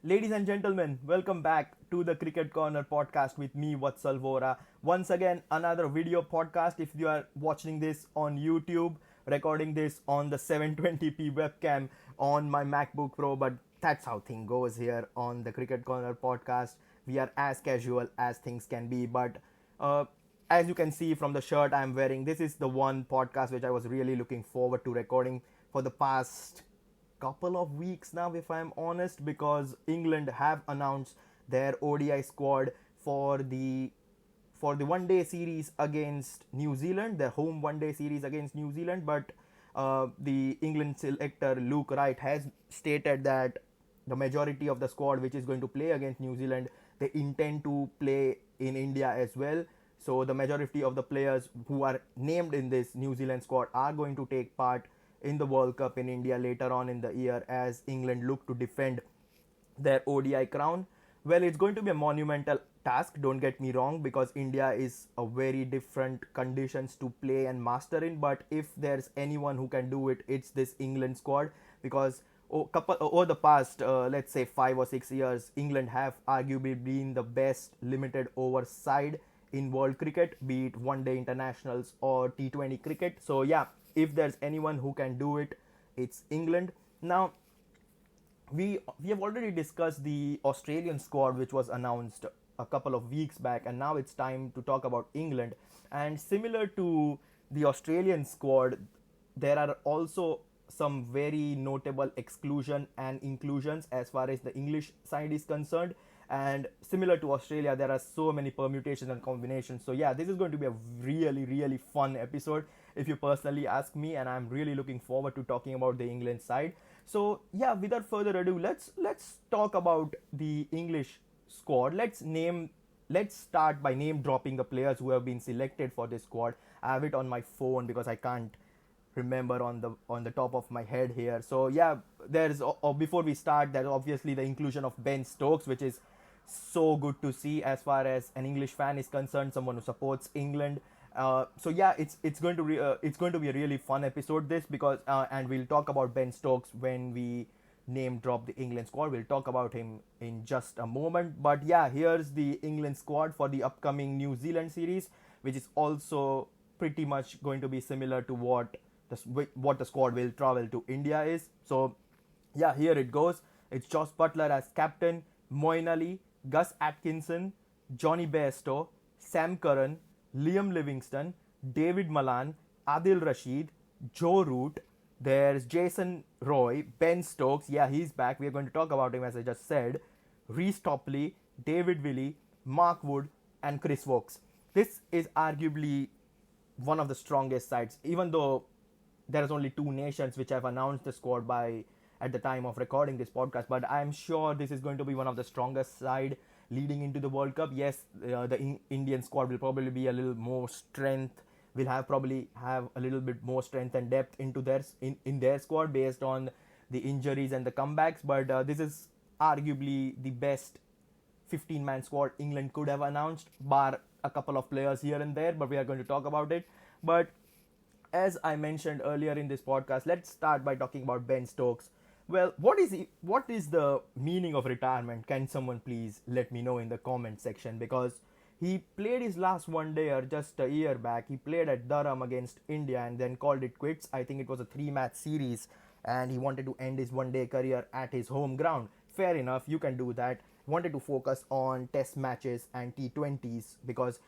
Ladies and gentlemen, welcome back to the Cricket Corner podcast with me, Vatsal Vora. Once again, another video podcast. If you are watching this on YouTube, recording this on the 720p webcam on my MacBook Pro, but that's how thing goes here on the Cricket Corner podcast. We are as casual as things can be, but uh, as you can see from the shirt I'm wearing, this is the one podcast which I was really looking forward to recording for the past couple of weeks now, if I'm honest, because England have announced their ODI squad for the one day series against New Zealand, their home one day series against New Zealand. But the England selector Luke Wright has stated that the majority of the squad which is going to play against New Zealand, they intend to play in India as well. So the majority of the players who are named in this New Zealand squad are going to take part in the World Cup in India later on in the year as England look to defend their ODI crown. Well, it's going to be a monumental task, don't get me wrong, because India is a very different conditions to play and master in. But if there's anyone who can do it, it's this England squad, because over the past, let's say 5 or 6 years, England have arguably been the best limited over side in world cricket, be it one day internationals or T20 cricket. So yeah, if there's anyone who can do it, it's England. Now, we have already discussed the Australian squad which was announced a couple of weeks back, and now it's time to talk about England. And similar to the Australian squad, there are also some very notable exclusion and inclusions as far as the English side is concerned. And similar to Australia, there are so many permutations and combinations. So yeah, this is going to be a really fun episode if you personally ask me, and I'm really looking forward to talking about the England side. So yeah, without further ado, let's talk about the English squad. Let's start by name dropping the players who have been selected for this squad. I have it on my phone because I can't remember on the top of my head here. So yeah, there's before we start, there's obviously the inclusion of Ben Stokes, which is so good to see as far as an English fan is concerned, someone who supports England. So yeah, it's going to it's going to be a really fun episode this, because and we'll talk about Ben Stokes when we name drop the England squad. We'll talk about him in just a moment. But yeah, here's the England squad for the upcoming New Zealand series, which is also pretty much going to be similar to what the squad will travel to India is. So yeah, here it goes. It's Josh Butler as captain, Moeen Ali, Gus Atkinson, Johnny Bairstow, Sam Curran, Liam Livingston, David Malan, Adil Rashid, Joe Root. There's Jason Roy, Ben Stokes. Yeah, he's back. We are going to talk about him as I just said. Reece Topley, David Willey, Mark Wood, and Chris Wokes. This is arguably one of the strongest sides, even though there is only two nations which have announced the squad by at the time of recording this podcast. But I'm sure this is going to be one of the strongest side leading into the World Cup. Yes, the Indian squad will probably be a little more strength. Will have probably have a little bit more strength and depth into in their squad based on the injuries and the comebacks. But this is arguably the best 15-man squad England could have announced, bar a couple of players here and there. But we are going to talk about it. But as I mentioned earlier in this podcast, let's start by talking about Ben Stokes. Well, what is the meaning of retirement? Can someone please let me know in the comment section? Because he played his last one day just a year back. He played at Durham against India and then called it quits. I think it was a 3-match series, and he wanted to end his one day career at his home ground. Fair enough, you can do that. Wanted to focus on test matches and T20s, because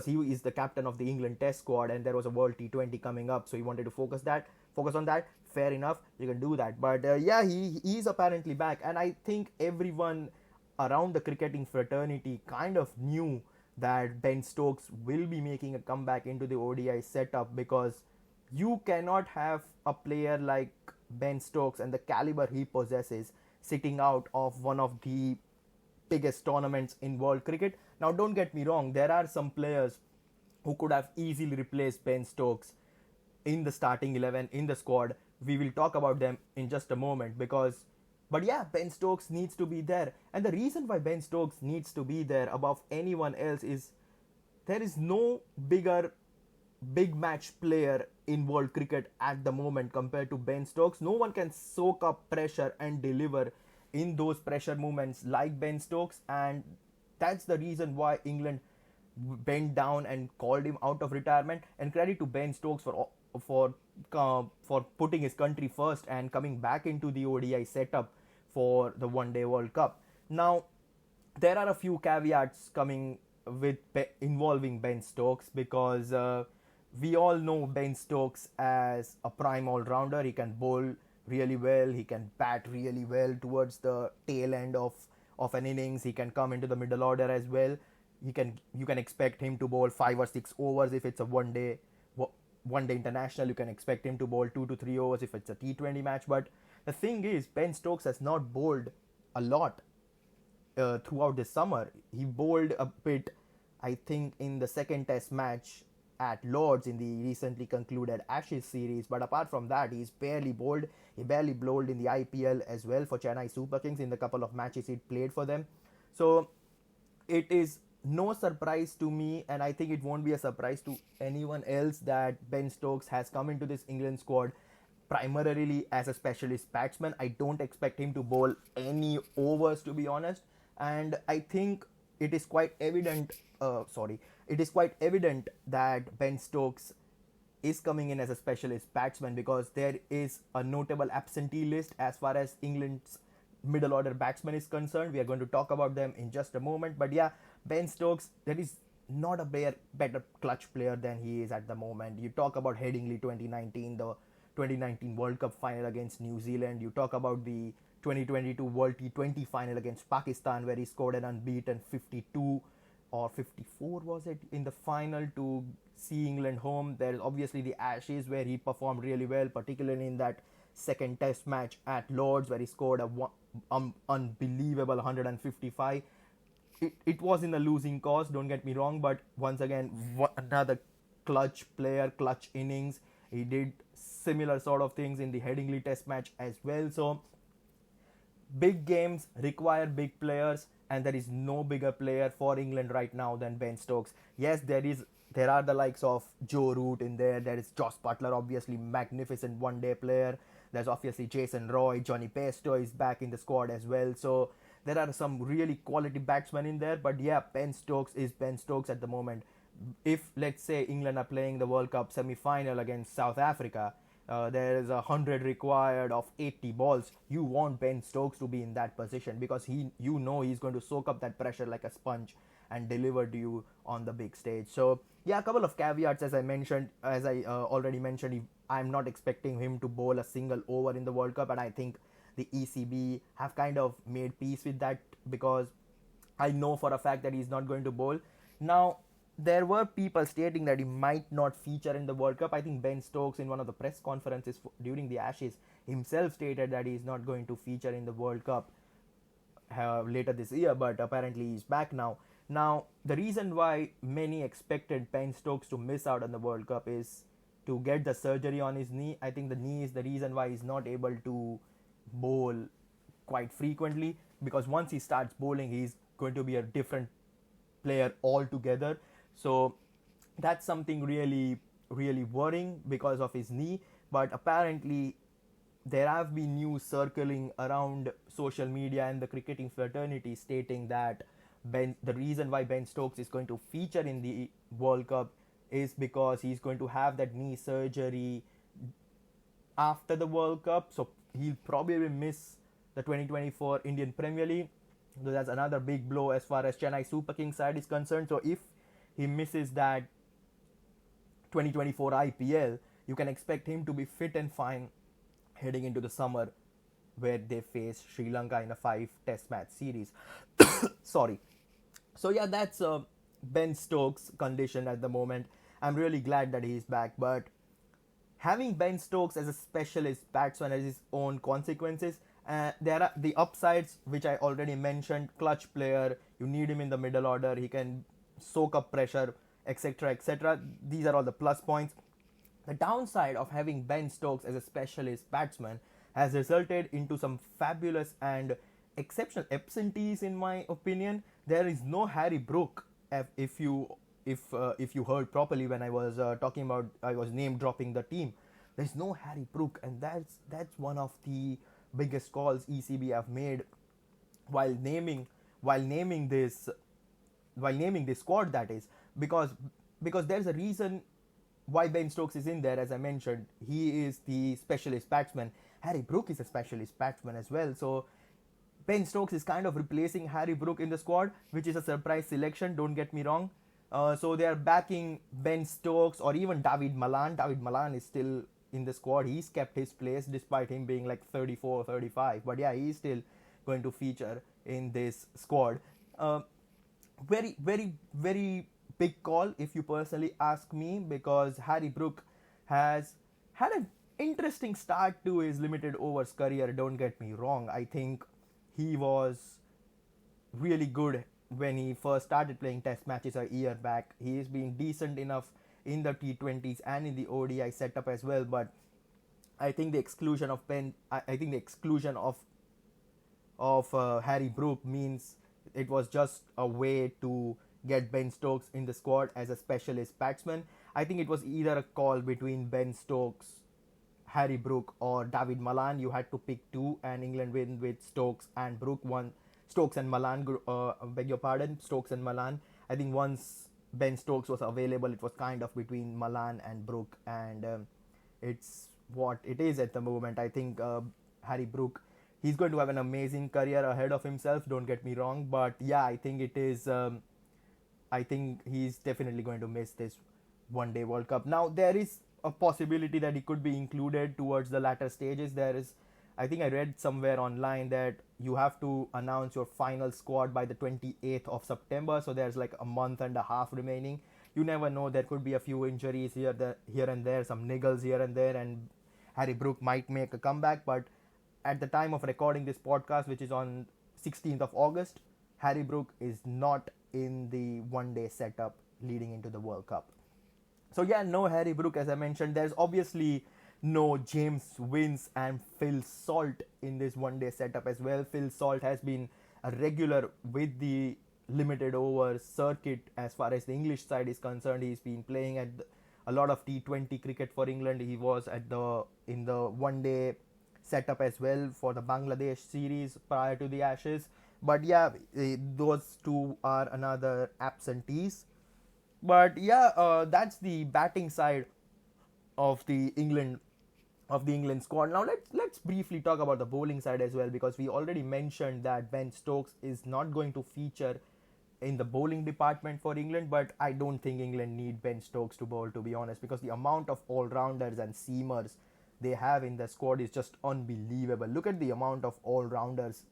he is the captain of the England test squad and there was a World T20 coming up, so he wanted to focus on that. Fair enough, you can do that. But yeah, he is apparently back, and I think everyone around the cricketing fraternity kind of knew that Ben Stokes will be making a comeback into the ODI setup, because you cannot have a player like Ben Stokes and the caliber he possesses sitting out of one of the biggest tournaments in world cricket. Now, don't get me wrong, there are some players who could have easily replaced Ben Stokes in the starting 11, in the squad. We will talk about them in just a moment, but yeah, Ben Stokes needs to be there. And the reason why Ben Stokes needs to be there above anyone else is there is no big match player in world cricket at the moment compared to Ben Stokes. No one can soak up pressure and deliver in those pressure movements like Ben Stokes, and that's the reason why England bent down and called him out of retirement. And credit to Ben Stokes for putting his country first and coming back into the ODI setup for the One Day World Cup. Now, there are a few caveats coming with involving Ben Stokes, because we all know Ben Stokes as a prime all-rounder. He can bowl really well, he can bat really well towards the tail end of an innings. He can come into the middle order as well. You can expect him to bowl 5 or 6 overs if it's a one day international. You can expect him to bowl 2 to 3 overs if it's a T20 match. But the thing is, Ben Stokes has not bowled a lot throughout this summer. He bowled a bit, I think, in the second test match at Lords in the recently concluded Ashes series, but apart from that, he's barely bowled. He barely bowled in the IPL as well for Chennai Super Kings in the couple of matches he played for them. So it is no surprise to me, and I think it won't be a surprise to anyone else, that Ben Stokes has come into this England squad primarily as a specialist batsman. I don't expect him to bowl any overs, to be honest, and I think it is quite evident that Ben Stokes is coming in as a specialist batsman, because there is a notable absentee list as far as England's middle order batsman is concerned. We are going to talk about them in just a moment. But yeah, Ben Stokes, there is not a better clutch player than he is at the moment. You talk about Headingley 2019, the 2019 World Cup final against New Zealand. You talk about the 2022 World T20 final against Pakistan, where he scored an unbeaten 52 or 54 was it in the final to see England home. There is obviously the Ashes, where he performed really well, particularly in that second test match at Lords, where he scored a unbelievable 155. It was in the losing cause, don't get me wrong, but once again, another clutch player, clutch innings. He did similar sort of things in the Headingley test match as well. So big games require big players, and there is no bigger player for England right now than Ben Stokes. Yes, there are the likes of Joe Root in there. There is Joss Butler, obviously magnificent one-day player. There's obviously Jason Roy, Johnny Bairstow is back in the squad as well. So there are some really quality batsmen in there. But yeah, Ben Stokes is Ben Stokes at the moment. If, let's say, England are playing the World Cup semi-final against South Africa, there is 100 required of 80 balls. You want Ben Stokes to be in that position, because he's going to soak up that pressure like a sponge and deliver to you on the big stage. So yeah, a couple of caveats as I already mentioned. I'm not expecting him to bowl a single over in the World Cup, and I think the ECB have kind of made peace with that, because I know for a fact that he's not going to bowl. Now, there were people stating that he might not feature in the World Cup. I think Ben Stokes, in one of the press conferences during the Ashes, himself stated that he's not going to feature in the World Cup later this year, but apparently he's back now. Now, the reason why many expected Ben Stokes to miss out on the World Cup is to get the surgery on his knee. I think the knee is the reason why he's not able to bowl quite frequently, because once he starts bowling, he's going to be a different player altogether. So that's something really, really worrying because of his knee. But apparently there have been news circling around social media and the cricketing fraternity stating that the reason why Ben Stokes is going to feature in the World Cup is because he's going to have that knee surgery after the World Cup. So he'll probably miss the 2024 Indian Premier League. So that's another big blow as far as Chennai Super Kings side is concerned. So if he misses that 2024 IPL, you can expect him to be fit and fine heading into the summer, where they face Sri Lanka in a 5 test match series. Sorry. So yeah, that's Ben Stokes' condition at the moment. I'm really glad that he's back, but having Ben Stokes as a specialist batsman has its own consequences. There are the upsides, which I already mentioned. Clutch player, you need him in the middle order, he can soak up pressure, etc, etc. These are all the plus points. The downside of having Ben Stokes as a specialist batsman has resulted into some fabulous and exceptional absentees, in my opinion. There is no Harry Brook. If you heard properly when I was talking about, I was name dropping the team. There's no Harry Brook, and that's one of the biggest calls ECB have made while naming while naming this squad, that is, because there's a reason why Ben Stokes is in there. As I mentioned, he is the specialist batsman. Harry Brook is a specialist batsman as well. So Ben Stokes is kind of replacing Harry Brook in the squad, which is a surprise selection, don't get me wrong. So they are backing Ben Stokes or even David Malan. David Malan is still in the squad. He's kept his place despite him being like 34, 35. But yeah, he's still going to feature in this squad. Very, very, very big call if you personally ask me, because Harry Brook has had an interesting start to his limited overs career, don't get me wrong. I think he was really good when he first started playing test matches a year back. He's been decent enough in the T20s and in the ODI setup as well, but I think the exclusion of Harry Brook means it was just a way to get Ben Stokes in the squad as a specialist batsman. I think it was either a call between Ben Stokes, Harry Brook, or David Malan. You had to pick two, and England win with Stokes and Brook. Stokes and Malan. Beg your pardon, Stokes and Malan. I think once Ben Stokes was available, it was kind of between Malan and Brook, and it's what it is at the moment. I think Harry Brook, he's going to have an amazing career ahead of himself. Don't get me wrong, but yeah, I think it is. I think he's definitely going to miss this one-day World Cup. Now there is a possibility that he could be included towards the latter stages. There is, I think I read somewhere online that you have to announce your final squad by the 28th of September. So there's like a month and a half remaining. You never know. There could be a few injuries here and there, some niggles here and there, and Harry Brook might make a comeback. But at the time of recording this podcast, which is on 16th of August, Harry Brook is not in the one-day setup leading into the World Cup. So yeah, no Harry Brook, as I mentioned. There's obviously no James Vince and Phil Salt in this one-day setup as well. Phil Salt has been a regular with the limited overs circuit as far as the English side is concerned. He's been playing at a lot of T20 cricket for England. He was in the one-day setup as well for the Bangladesh series prior to the Ashes. But yeah, those two are another absentees. But yeah, that's the batting side of the England squad. Now let's briefly talk about the bowling side as well, because we already mentioned that Ben Stokes is not going to feature in the bowling department for England, but I don't think England need Ben Stokes to bowl, to be honest, because the amount of all-rounders and seamers they have in the squad is just unbelievable. Look at the amount of all-rounders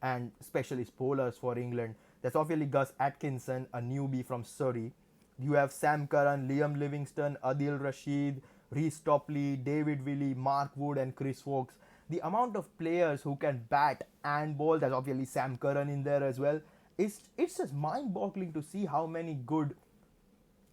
and specialist bowlers for England. There's obviously Gus Atkinson, a newbie from Surrey. You have Sam Curran, Liam Livingstone, Adil Rashid, Reece Topley, David Willey, Mark Wood, and Chris Wokes. The amount of players who can bat and bowl, there's obviously Sam Curran in there as well. It's just mind-boggling to see how many good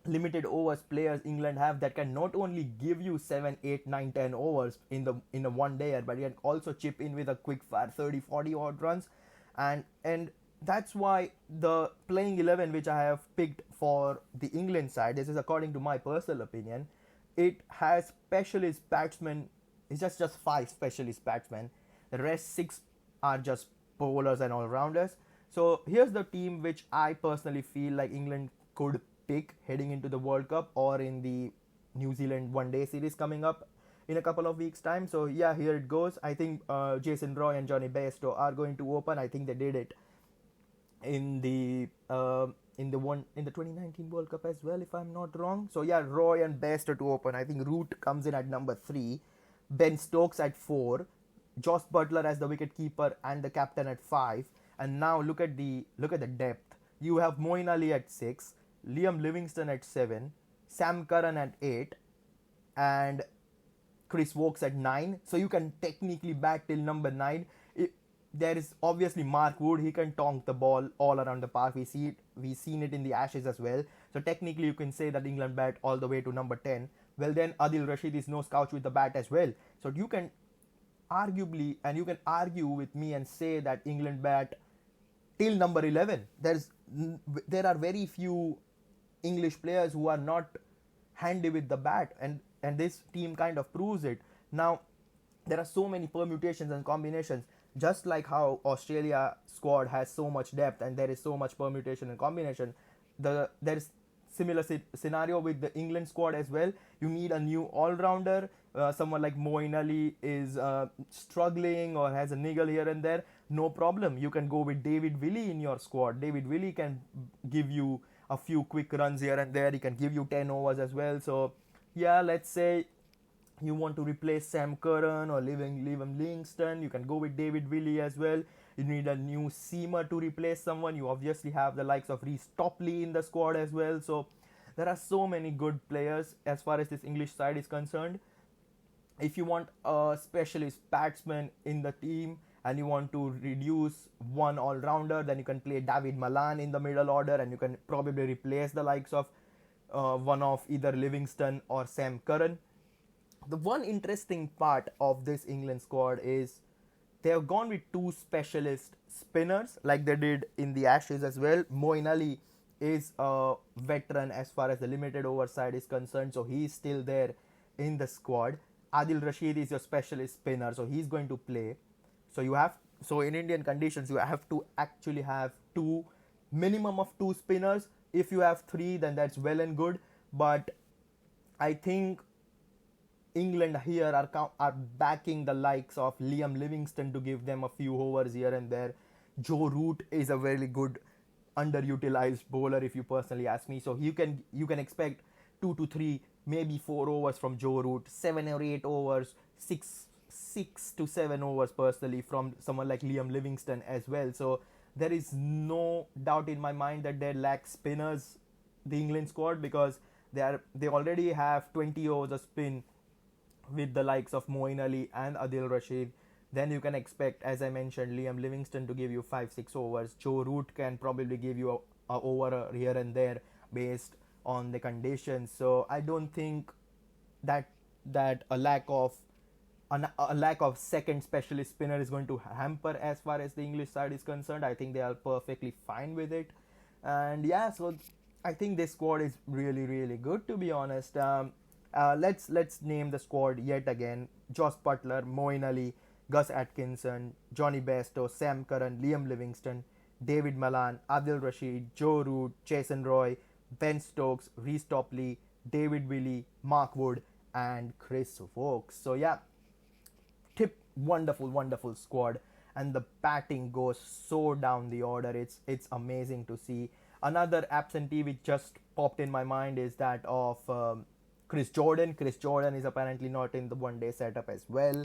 limited overs players England have that can not only give you 7, 8, 9, 10 overs in a one day, but can also chip in with a quick fire 30, 40 odd runs, and that's why the playing 11 which I have picked for the England side, this is according to my personal opinion, it has specialist batsmen. It's just 5 specialist batsmen. The rest 6 are just bowlers and all-rounders. So here's the team which I personally feel like England could pick heading into the World Cup or in the New Zealand one-day series coming up in a couple of weeks' time. So yeah, here it goes. I think Jason Roy and Johnny Bairstow are going to open. I think they did it in the 2019 World Cup as well, if I'm not wrong. So yeah, Roy and Bairstow to open. I think Root comes in at number 3, Ben Stokes at 4, Josh Butler as the wicket keeper and the captain at 5. And now look at the depth. You have Moeen Ali at 6, Liam Livingstone at 7, Sam Curran at 8, and Chris Wokes at 9. So you can technically bat till number 9. There is obviously Mark Wood. He can tonk the ball all around the park. We've seen it in the Ashes as well. So technically you can say that England bat all the way to number 10. Well, then Adil Rashid is no slouch with the bat as well. So you can arguably, and you can argue with me and say that England bat till number 11. There are very few English players who are not handy with the bat, and this team kind of proves it. Now there are so many permutations and combinations. just like how Australia squad has so much depth and there is so much permutation and combination, there is similar scenario with the England squad as well. You need a new all-rounder. Someone like Moeen Ali is struggling or has a niggle here and there. No problem. You can go with David Willey in your squad. David Willey can give you a few quick runs here and there. He can give you 10 overs as well. So, yeah, let's say you want to replace Sam Curran or Liam Livingston, you can go with David Willey as well. You need a new seamer to replace someone. You obviously have the likes of Reece Topley in the squad as well. So there are so many good players as far as this English side is concerned. If you want a specialist batsman in the team and you want to reduce one all-rounder, then you can play David Malan in the middle order and you can probably replace the likes of one of either Livingston or Sam Curran. The one interesting part of this England squad is they have gone with two specialist spinners like they did in the Ashes as well. Moeen Ali is a veteran as far as the limited over side is concerned, so he is still there in the squad. Adil Rashid is your specialist spinner, so he's going to play. So in Indian conditions you have to actually have minimum of two spinners. If you have three, then that's well and good, but I think England here are backing the likes of Liam Livingston to give them a few overs here and there. Joe Root is a very good underutilized bowler if you personally ask me. So you can expect 2 to 3, maybe 4 overs from Joe Root, 7 or 8 overs, 6 to 7 overs personally from someone like Liam Livingston as well. So there is no doubt in my mind that they lack spinners, the England squad, because they already have 20 overs of spin with the likes of Moeen Ali and Adil Rashid. Then you can expect, as I mentioned, Liam Livingston to give you 5-6 overs. Joe Root can probably give you a over here and there based on the conditions. So I don't think that a lack of second specialist spinner is going to hamper as far as the English side is concerned. I think they are perfectly fine with it. And yeah, so I think this squad is really, really good, to be honest. Let's name the squad yet again. Jos Buttler, Moeen Ali, Gus Atkinson, Johnny Bairstow, Sam Curran, Liam Livingston, David Malan, Adil Rashid, Joe Root, Jason Roy, Ben Stokes, Reece Topley, David Willey, Mark Wood, and Chris Woakes. So yeah, wonderful squad, and the batting goes so down the order. It's amazing to see. Another absentee which just popped in my mind is that of Chris Jordan. Chris Jordan is apparently not in the one-day setup as well.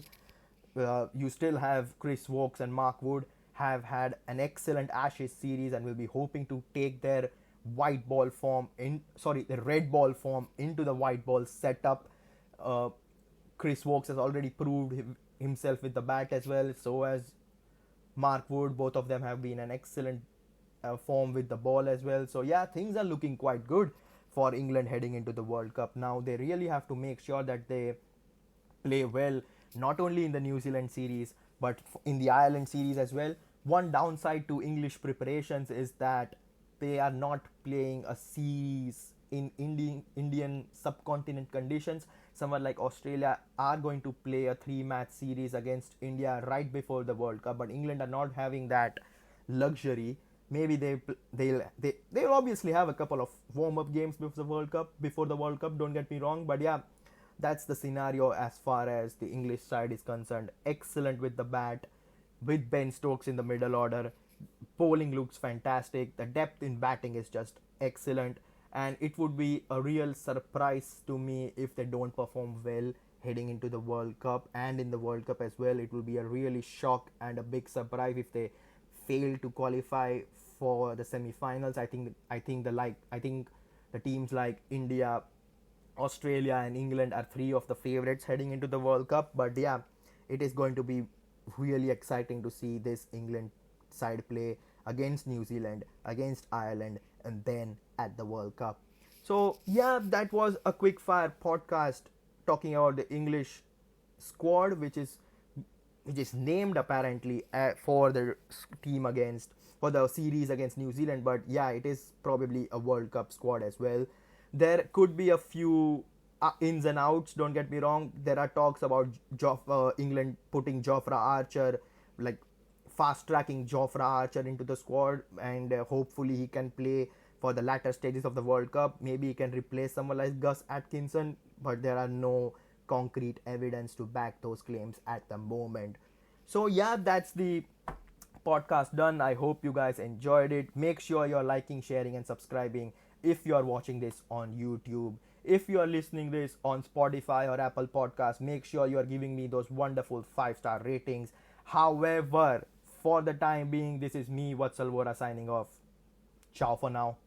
You still have Chris Woakes and Mark Wood have had an excellent Ashes series and will be hoping to take their the red ball form into the white ball setup. Chris Woakes has already proved himself with the bat as well. So has Mark Wood. Both of them have been an excellent form with the ball as well. So yeah, things are looking quite good for England heading into the World Cup. Now they really have to make sure that they play well, not only in the New Zealand series but in the Ireland series as well. One downside to English preparations is that they are not playing a series in Indian subcontinent conditions. Someone like Australia are going to play a 3-match series against India right before the World Cup, but England are not having that luxury. Maybe they'll obviously have a couple of warm-up games before the World Cup, don't get me wrong, but yeah, that's the scenario as far as the English side is concerned. Excellent with the bat, with Ben Stokes in the middle order. Bowling looks fantastic. The depth in batting is just excellent, and it would be a real surprise to me if they don't perform well heading into the World Cup, and in the World Cup as well. It will be a really shock and a big surprise if they fail to qualify for the semi-finals. I think the teams like India, Australia and England are 3 of the favorites heading into the World Cup. But yeah, it is going to be really exciting to see this England side play against New Zealand, against Ireland, and then at the World Cup. So yeah, that was a quick fire podcast talking about the English squad, which is named apparently for the series against New Zealand, but yeah, it is probably a World Cup squad as well. There could be a few ins and outs, don't get me wrong. There are talks about England putting Jofra Archer like fast tracking Jofra Archer into the squad, and hopefully he can play for the latter stages of the World Cup. Maybe he can replace someone like Gus Atkinson, but there are no concrete evidence to back those claims at the moment. So yeah, that's the podcast done. I hope you guys enjoyed it. Make sure you're liking, sharing, and subscribing if you're watching this on YouTube. If you're listening this on Spotify or Apple Podcasts, make sure you're giving me those wonderful 5-star ratings. However, for the time being, this is me, Vatsalvora, signing off. Ciao for now.